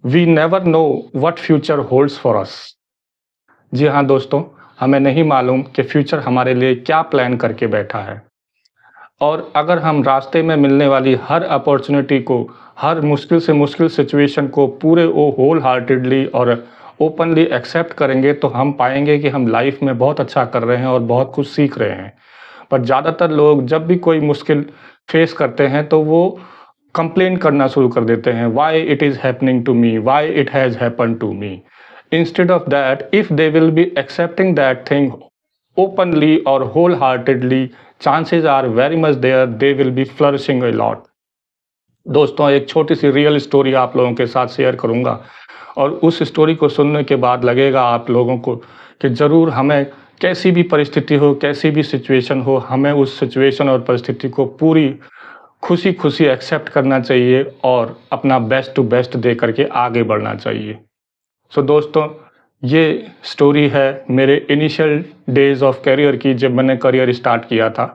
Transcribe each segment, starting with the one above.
We never know what future holds for us. जी हाँ दोस्तों, हमें नहीं मालूम कि फ्यूचर हमारे लिए क्या प्लान करके बैठा है। और अगर हम रास्ते में मिलने वाली हर अपॉर्चुनिटी को, हर मुश्किल से मुश्किल सिचुएशन को पूरे वो होल हार्टेडली और ओपनली एक्सेप्ट करेंगे, तो हम पाएंगे कि हम लाइफ में बहुत अच्छा कर रहे हैं और बहुत कुछ सीख रहे हैं। पर ज़्यादातर लोग जब भी कोई मुश्किल फेस करते हैं तो वो कंप्लेन करना शुरू कर देते हैं, why it is happening to me, why it has happen to me. Instead of that, if they will be accepting that thing openly or wholeheartedly, chances are very much there they will be flourishing a lot। दोस्तों, एक छोटी सी real story आप लोगों के साथ share करूंगा, और उस स्टोरी को सुनने के बाद लगेगा आप लोगों को कि ज़रूर हमें कैसी भी परिस्थिति हो, कैसी भी सिचुएशन हो, हमें उस सिचुएशन और परिस्थिति को पूरी खुशी खुशी एक्सेप्ट करना चाहिए और अपना बेस्ट टू बेस्ट दे करके आगे बढ़ना चाहिए। सो दोस्तों, ये स्टोरी है मेरे इनिशियल डेज ऑफ करियर की, जब मैंने करियर स्टार्ट किया था।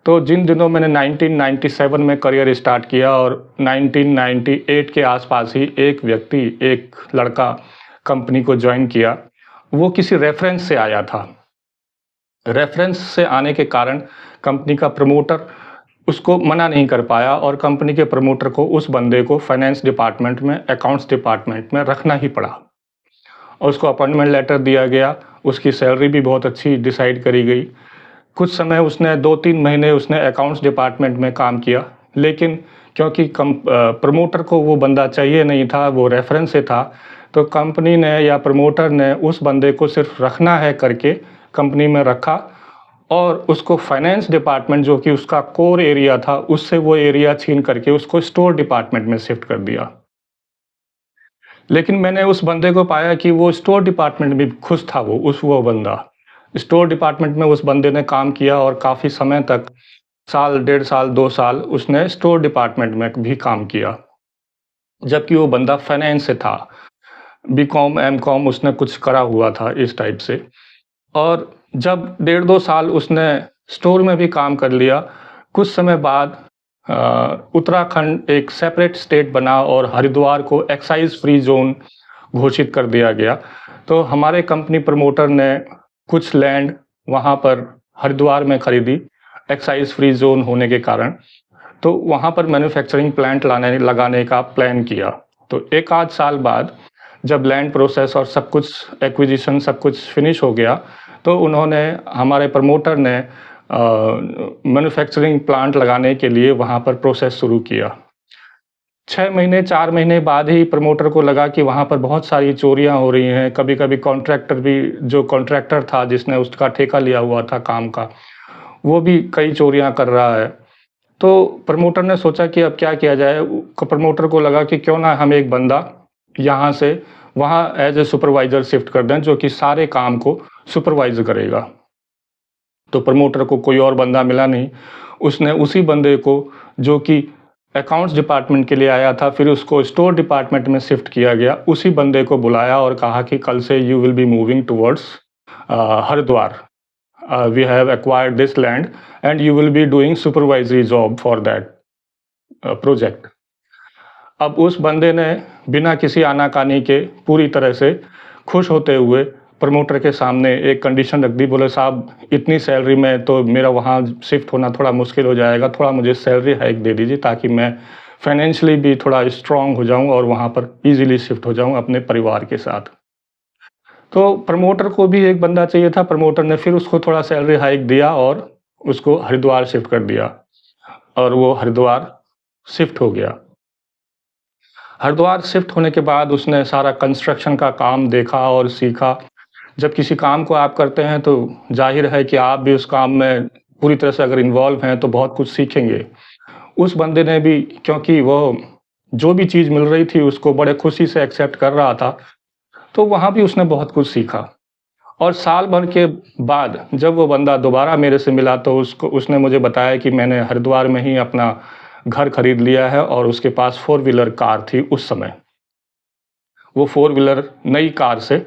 तो जिन दिनों मैंने 1997 में करियर स्टार्ट किया और 1998 के आसपास ही एक व्यक्ति, एक लड़का कंपनी को ज्वाइन किया। वो किसी रेफरेंस से आया था। रेफरेंस से आने के कारण कंपनी का प्रमोटर उसको मना नहीं कर पाया और कंपनी के प्रमोटर को उस बंदे को फाइनेंस डिपार्टमेंट में, अकाउंट्स डिपार्टमेंट में रखना ही पड़ा। और उसको अपॉइंटमेंट लेटर दिया गया, उसकी सैलरी भी बहुत अच्छी डिसाइड करी गई। कुछ समय उसने 2-3 महीने उसने अकाउंट्स डिपार्टमेंट में काम किया, लेकिन क्योंकि प्रमोटर को वो बंदा चाहिए नहीं था, वो रेफरेंस से था, तो कंपनी ने या प्रमोटर ने उस बंदे को सिर्फ रखना है करके कंपनी में रखा और उसको फाइनेंस डिपार्टमेंट, जो कि उसका कोर एरिया था, उससे वो एरिया छीन करके उसको स्टोर डिपार्टमेंट में शिफ्ट कर दिया। लेकिन मैंने उस बंदे को पाया कि वो स्टोर डिपार्टमेंट में खुश था। वो बंदा स्टोर डिपार्टमेंट में उस बंदे ने काम किया और काफ़ी समय तक, साल, 1.5 साल, 2 साल उसने स्टोर डिपार्टमेंट में भी काम किया। जबकि वो बंदा फाइनेंस से था, बीकॉम, एमकॉम उसने कुछ करा हुआ था इस टाइप से। और जब 1.5-2 साल उसने स्टोर में भी काम कर लिया, कुछ समय बाद उत्तराखंड एक सेपरेट स्टेट बना और हरिद्वार को एक्साइज फ्री जोन घोषित कर दिया गया। तो हमारे कंपनी प्रमोटर ने कुछ लैंड वहाँ पर हरिद्वार में खरीदी, एक्साइज फ्री जोन होने के कारण। तो वहाँ पर मैन्युफैक्चरिंग प्लांट लगाने का प्लान किया। तो 1 आध साल बाद जब लैंड प्रोसेस और सब कुछ एक्विजिशन सब कुछ फिनिश हो गया, तो उन्होंने, हमारे प्रमोटर ने मैन्युफैक्चरिंग प्लांट लगाने के लिए वहाँ पर प्रोसेस शुरू किया। 6 महीने, 4 महीने बाद ही प्रमोटर को लगा कि वहाँ पर बहुत सारी चोरियाँ हो रही हैं। कभी-कभी कॉन्ट्रैक्टर भी, जो कॉन्ट्रैक्टर था जिसने उसका ठेका लिया हुआ था काम का, वो भी कई चोरियाँ कर रहा है। तो प्रमोटर ने सोचा कि अब क्या किया जाए। प्रमोटर को लगा कि क्यों ना हम एक बंदा यहाँ से वहाँ एज ए सुपरवाइज़र शिफ्ट कर दें, जो कि सारे काम को सुपरवाइज़ करेगा। तो प्रमोटर को कोई और बंदा मिला नहीं। उसने उसी बंदे को, जो कि अकाउंट्स डिपार्टमेंट के लिए आया था, फिर उसको स्टोर डिपार्टमेंट में शिफ्ट किया गया। उसी बंदे को बुलाया और कहा कि कल से you will be moving towards Haridwar. We have acquired this land and you will be doing supervisory job for that project. अब उस बंदे ने बिना किसी आनाकानी के पूरी तरह से खुश होते हुए प्रमोटर के सामने एक कंडीशन रख दी। बोले, साहब इतनी सैलरी में तो मेरा वहाँ शिफ्ट होना थोड़ा मुश्किल हो जाएगा, थोड़ा मुझे सैलरी हाइक दे दीजिए ताकि मैं फाइनेंशियली भी थोड़ा स्ट्रांग हो जाऊँ और वहाँ पर ईजिली शिफ्ट हो जाऊँ अपने परिवार के साथ। तो प्रमोटर को भी एक बंदा चाहिए था। प्रमोटर ने फिर उसको थोड़ा सैलरी हाइक दिया और उसको हरिद्वार शिफ्ट कर दिया और वो हरिद्वार शिफ्ट हो गया। हरिद्वार शिफ्ट होने के बाद उसने सारा कंस्ट्रक्शन का काम देखा और सीखा। जब किसी काम को आप करते हैं तो ज़ाहिर है कि आप भी उस काम में पूरी तरह से अगर इन्वॉल्व हैं तो बहुत कुछ सीखेंगे। उस बंदे ने भी, क्योंकि वो जो भी चीज़ मिल रही थी उसको बड़े खुशी से एक्सेप्ट कर रहा था, तो वहाँ भी उसने बहुत कुछ सीखा। और साल भर के बाद जब वो बंदा दोबारा मेरे से मिला तो उसने मुझे बताया कि मैंने हरिद्वार में ही अपना घर खरीद लिया है और उसके पास 4 व्हीलर कार थी उस समय। वो 4 व्हीलर नई कार से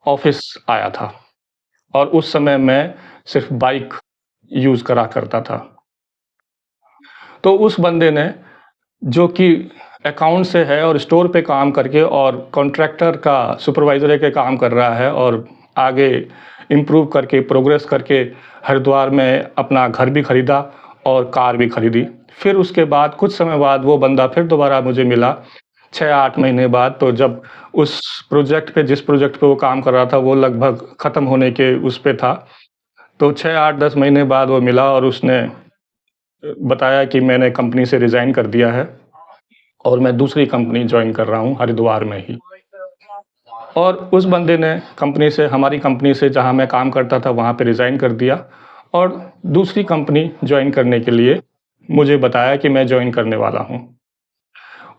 ऑफिस आया था और उस समय मैं सिर्फ बाइक यूज़ करा करता था। तो उस बंदे ने जो कि अकाउंट से है और स्टोर पे काम करके और कॉन्ट्रैक्टर का सुपरवाइज़र के काम कर रहा है और आगे इम्प्रूव करके प्रोग्रेस करके हरिद्वार में अपना घर भी खरीदा और कार भी खरीदी। फिर उसके बाद कुछ समय बाद वो बंदा फिर दोबारा मुझे मिला 6-8 महीने बाद, तो जब उस प्रोजेक्ट पे जिस प्रोजेक्ट पे वो काम कर रहा था वो लगभग ख़त्म होने के उस पे था। तो 6, 8, 10 महीने बाद वो मिला और उसने बताया कि मैंने कंपनी से रिज़ाइन कर दिया है और मैं दूसरी कंपनी जॉइन कर रहा हूँ हरिद्वार में ही। और उस बंदे ने कंपनी से हमारी कंपनी से जहाँ मैं काम करता था वहाँ पे रिज़ाइन कर दिया और दूसरी कंपनी जॉइन करने के लिए मुझे बताया कि मैं जॉइन करने वाला हूँ।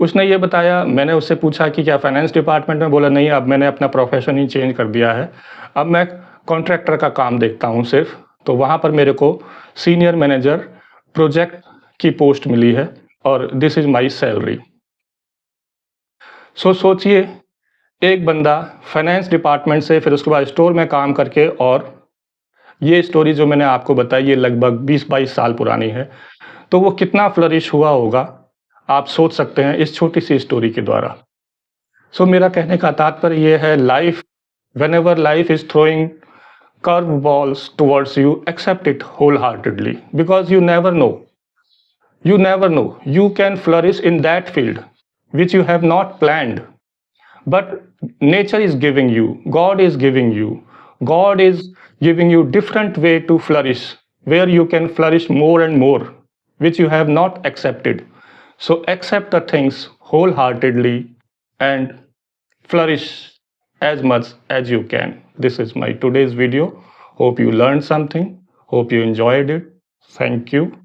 उसने ये बताया, मैंने उससे पूछा कि क्या फाइनेंस डिपार्टमेंट में? बोला नहीं, अब मैंने अपना प्रोफ़ेशन ही चेंज कर दिया है। अब मैं कॉन्ट्रैक्टर का काम देखता हूँ सिर्फ़। तो वहाँ पर मेरे को सीनियर मैनेजर प्रोजेक्ट की पोस्ट मिली है और दिस इज़ माय सैलरी। सोचिए, एक बंदा फाइनेंस डिपार्टमेंट से फिर उसके बाद स्टोर में काम करके, और ये स्टोरी जो मैंने आपको बताई ये लगभग 20-22 साल पुरानी है। तो वो कितना फ्लरिश हुआ होगा, आप सोच सकते हैं इस छोटी-सी स्टोरी के द्वारा। मेरा कहने का तात्पर्य ये है, life, whenever life is throwing curveballs towards you, accept it wholeheartedly because you never know, you can flourish in that field which you have not planned, but nature is giving you, God is giving you different way to flourish, where you can flourish more and more, which you have not accepted. So accept the things wholeheartedly and flourish as much as you can. This is my today's video. Hope you learned something. Hope you enjoyed it. Thank you.